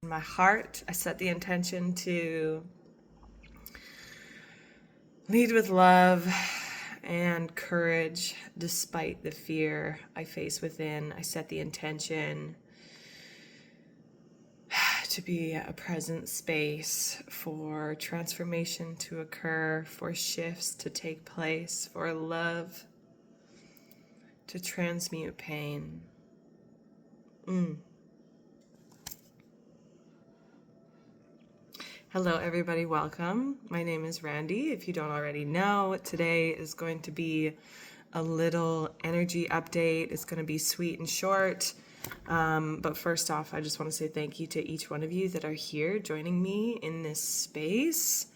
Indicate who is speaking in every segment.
Speaker 1: In my heart, I set the intention to lead with love and courage despite the fear I face within. I set the intention to be a present space for transformation to occur, for shifts to take place, for love to transmute pain. Hello, everybody. Welcome. My name is Randy. If you don't already know, today is going to be a little energy update. It's going to be sweet and short. But first off, I just want to say thank you to each one of you that are here joining me in this space.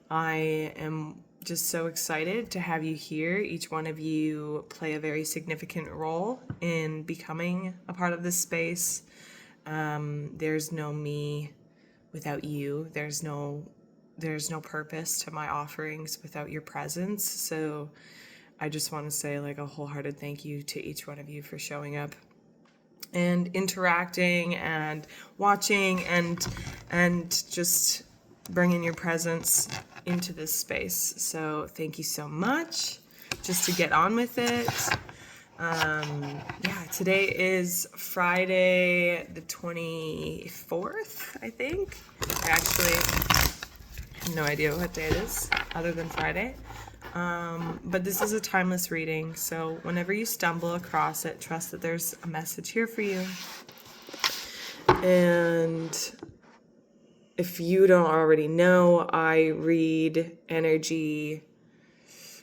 Speaker 1: I am just so excited to have you here. Each one of you play a very significant role in becoming a part of this space. There's no me without you. There's no purpose to my offerings without your presence. So I just want to say like a wholehearted thank you to each one of you for showing up and interacting and watching and just bringing your presence into this space. So thank you so much. Just to get on with it. Today is Friday the 24th, I think. I actually have no idea what day it is other than Friday. But this is a timeless reading, so whenever you stumble across it, trust that there's a message here for you. And if you don't already know, I read energy.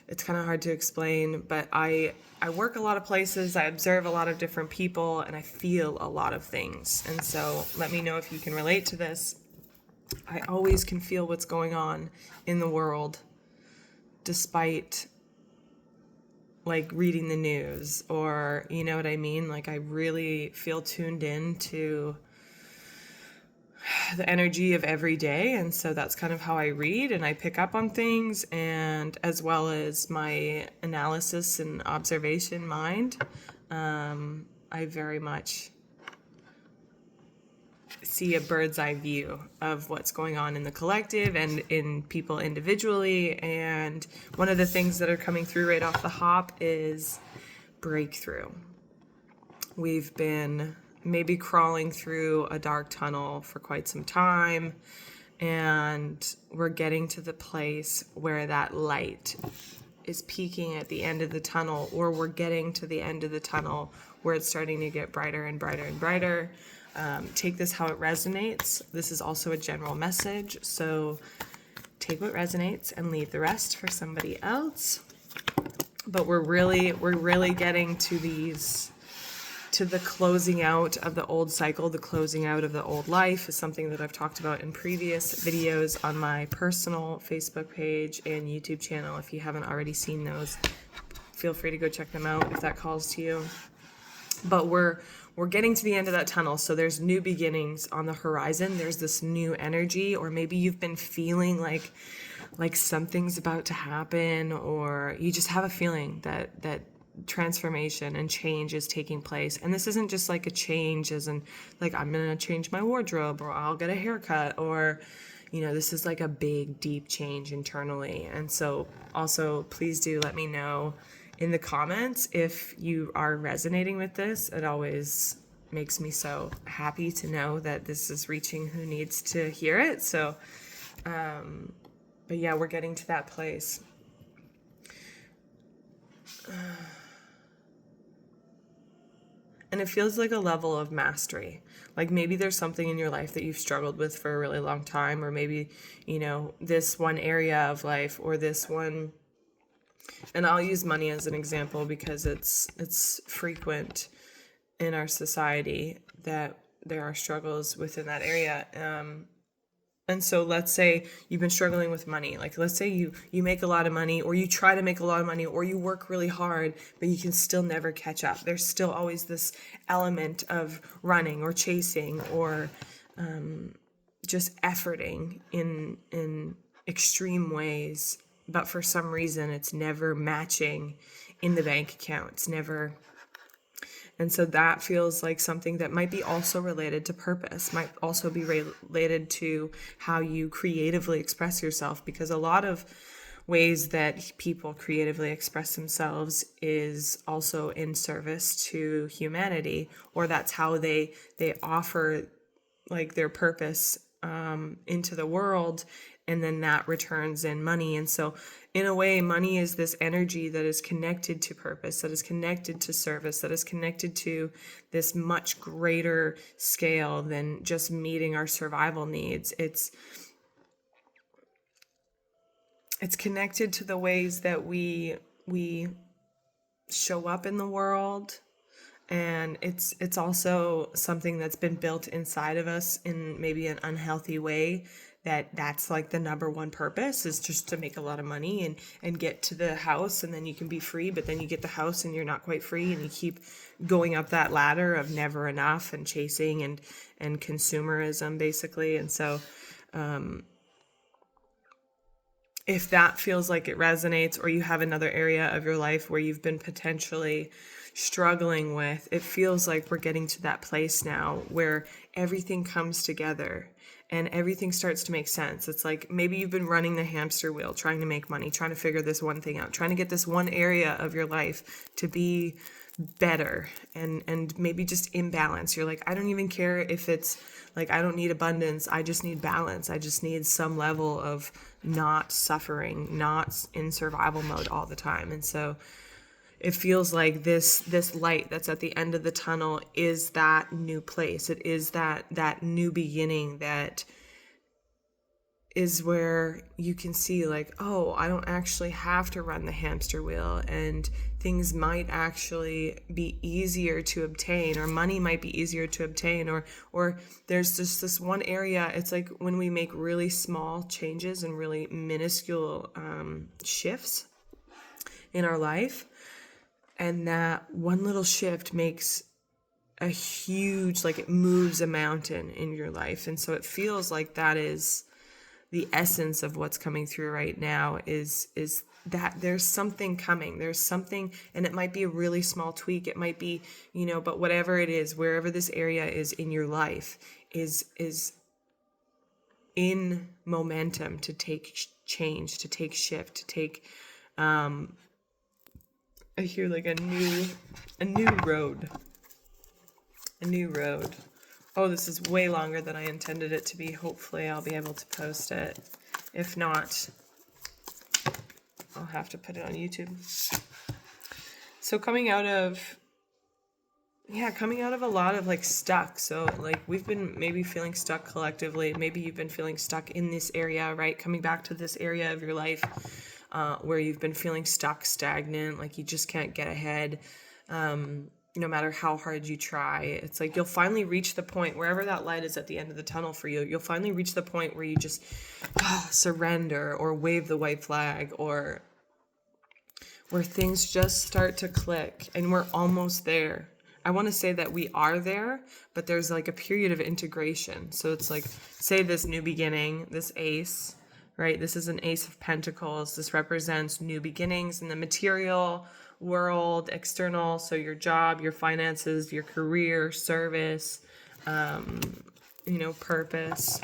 Speaker 1: It's kind of hard to explain, but I work a lot of places, I observe a lot of different people, and I feel a lot of things. And so let me know if you can relate to this. I always can feel what's going on in the world, despite like reading the news, or you know what I mean? Like I really feel tuned in to the energy of every day, and so that's kind of how I read and I pick up on things, and as well as my analysis and observation mind. I very much see a bird's eye view of what's going on in the collective and in people individually. And one of the things that are coming through right off the hop is breakthrough. We've been maybe crawling through a dark tunnel for quite some time, and we're getting to the place where that light is peaking at the end of the tunnel, or we're getting to the end of the tunnel where it's starting to get brighter and brighter and brighter. Take this how it resonates. This is also a general message, so take what resonates and leave the rest for somebody else. But we're really getting to the closing out of the old cycle. The closing out of the old life is something that I've talked about in previous videos on my personal Facebook page and YouTube channel. If you haven't already seen those, feel free to go check them out if that calls to you. But we're getting to the end of that tunnel, so there's new beginnings on the horizon. There's this new energy, or maybe you've been feeling like something's about to happen, or you just have a feeling that transformation and change is taking place. And this isn't just like a change as in like I'm gonna change my wardrobe, or I'll get a haircut, or this is like a big deep change internally. And so also please do let me know in the comments if you are resonating with this. It always makes me so happy to know that this is reaching who needs to hear it. So but yeah, we're getting to that place. And it feels like a level of mastery. Like maybe there's something in your life that you've struggled with for a really long time, or maybe, this one area of life, or this one, and I'll use money as an example because it's frequent in our society that there are struggles within that area. And so let's say you've been struggling with money. Like let's say you make a lot of money, or you try to make a lot of money, or you work really hard, but you can still never catch up. There's still always this element of running or chasing or just efforting in extreme ways. But for some reason, it's never matching in the bank account. It's never And so that feels like something that might be also related to purpose, might also be related to how you creatively express yourself, because a lot of ways that people creatively express themselves is also in service to humanity, or that's how they offer like their purpose into the world, and then that returns in money. And so in a way, money is this energy that is connected to purpose, that is connected to service, that is connected to this much greater scale than just meeting our survival needs. It's connected to the ways that we show up in the world. And it's also something that's been built inside of us in maybe an unhealthy way, that's like the number one purpose is just to make a lot of money and get to the house, and then you can be free. But then you get the house and you're not quite free, and you keep going up that ladder of never enough and chasing and consumerism basically. And so if that feels like it resonates, or you have another area of your life where you've been potentially struggling with, it feels like we're getting to that place now where everything comes together and everything starts to make sense. It's like maybe you've been running the hamster wheel, trying to make money, trying to figure this one thing out, trying to get this one area of your life to be better, and maybe just imbalance. You're like, I don't even care if it's like, I don't need abundance, I just need balance. I just need some level of not suffering, not in survival mode all the time. And so it feels like this light that's at the end of the tunnel is that new place. It is that new beginning that is where you can see like, oh, I don't actually have to run the hamster wheel, and things might actually be easier to obtain, or money might be easier to obtain, or there's just this one area. It's like when we make really small changes and really minuscule shifts in our life, and that one little shift makes a huge, like it moves a mountain in your life. And so it feels like that is the essence of what's coming through right now, is that there's something coming. There's something, and it might be a really small tweak. It might be, but whatever it is, wherever this area is in your life is in momentum to take change, to take shift, to take, I hear like a new road. A new road. Oh, this is way longer than I intended it to be. Hopefully I'll be able to post it. If not, I'll have to put it on YouTube. So coming out of a lot of like stuck. So like we've been maybe feeling stuck collectively. Maybe you've been feeling stuck in this area, right? Coming back to this area of your life where you've been feeling stuck, stagnant, like you just can't get ahead. No matter how hard you try, it's like you'll finally reach the point, wherever that light is at the end of the tunnel for you, you'll finally reach the point where you just surrender, or wave the white flag, or where things just start to click, and we're almost there. I want to say that we are there, but there's like a period of integration. So it's like, say this new beginning, this ace, right? This is an ace of pentacles. This represents new beginnings in the material world, external, so your job, your finances, your career, service, purpose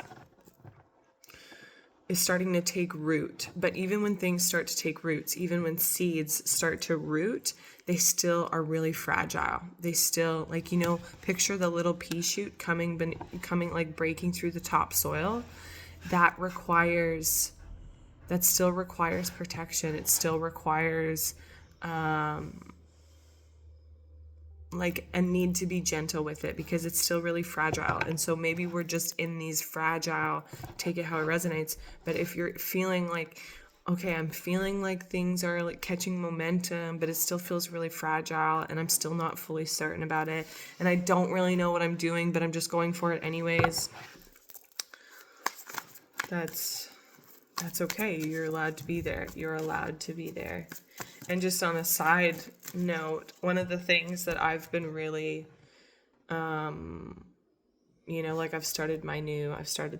Speaker 1: is starting to take root. But even when things start to take roots, even when seeds start to root, they still are really fragile. They still, like, picture the little pea shoot coming like breaking through the topsoil. That still requires protection. It still requires like a need to be gentle with it, because it's still really fragile. And so maybe we're just in these fragile, take it how it resonates. But if you're feeling like, okay, I'm feeling like things are like catching momentum, but it still feels really fragile, and I'm still not fully certain about it, and I don't really know what I'm doing, but I'm just going for it anyways, that's okay. You're allowed to be there. You're allowed to be there. And just on a side note, one of the things that I've been really, like I've started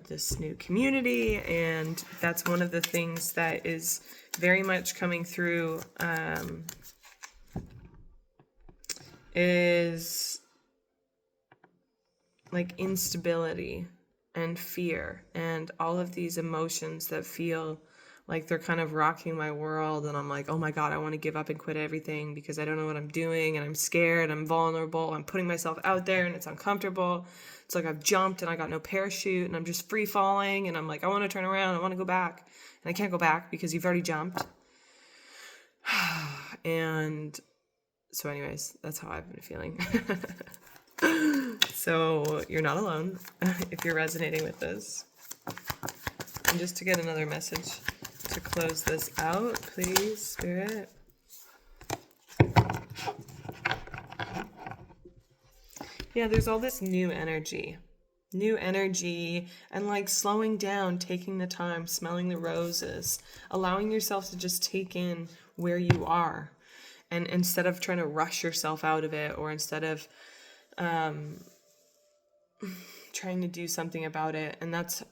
Speaker 1: this new community, and that's one of the things that is very much coming through is like instability and fear and all of these emotions that feel like they're kind of rocking my world. And I'm like, oh my God, I want to give up and quit everything because I don't know what I'm doing and I'm scared, I'm vulnerable, I'm putting myself out there and it's uncomfortable. It's like I've jumped and I got no parachute and I'm just free falling and I'm like, I want to turn around, I want to go back. And I can't go back because you've already jumped. And so anyways, that's how I've been feeling. So you're not alone if you're resonating with this. And just to get another message to close this out, please, Spirit. Yeah, there's all this new energy and like slowing down, taking the time, smelling the roses, allowing yourself to just take in where you are. And instead of trying to rush yourself out of it, or instead of trying to do something about it. And that's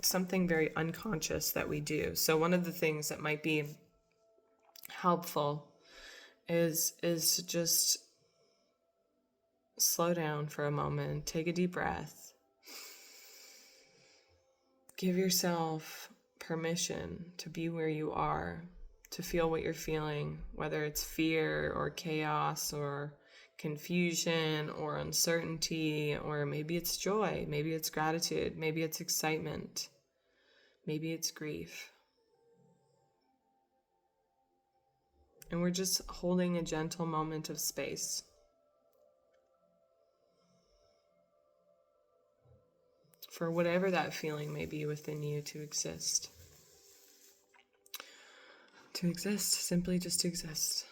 Speaker 1: something very unconscious that we do. So one of the things that might be helpful is to just slow down for a moment, take a deep breath, give yourself permission to be where you are, to feel what you're feeling, whether it's fear or chaos or confusion or uncertainty, or maybe it's joy, maybe it's gratitude, maybe it's excitement, maybe it's grief. And we're just holding a gentle moment of space. For whatever that feeling may be within you to exist. To exist, simply just to exist.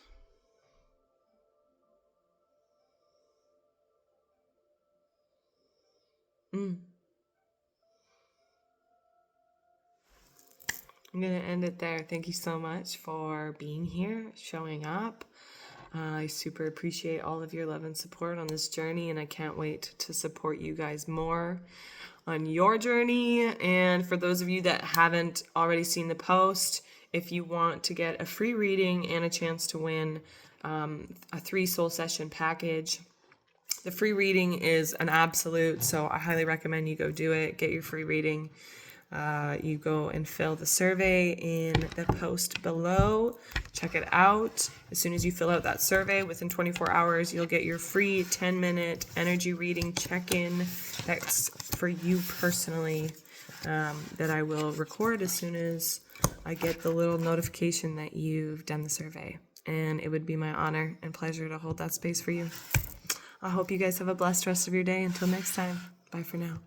Speaker 1: I'm going to end it there. Thank you so much for being here, showing up. I super appreciate all of your love and support on this journey, and I can't wait to support you guys more on your journey. And for those of you that haven't already seen the post, if you want to get a free reading and a chance to win a 3 soul session package, the free reading is an absolute, so I highly recommend you go do it. Get your free reading. You go and fill the survey in the post below. Check it out. As soon as you fill out that survey, within 24 hours, you'll get your free 10-minute energy reading check-in. That's for you personally, that I will record as soon as I get the little notification that you've done the survey. And it would be my honor and pleasure to hold that space for you. I hope you guys have a blessed rest of your day. Until next time, bye for now.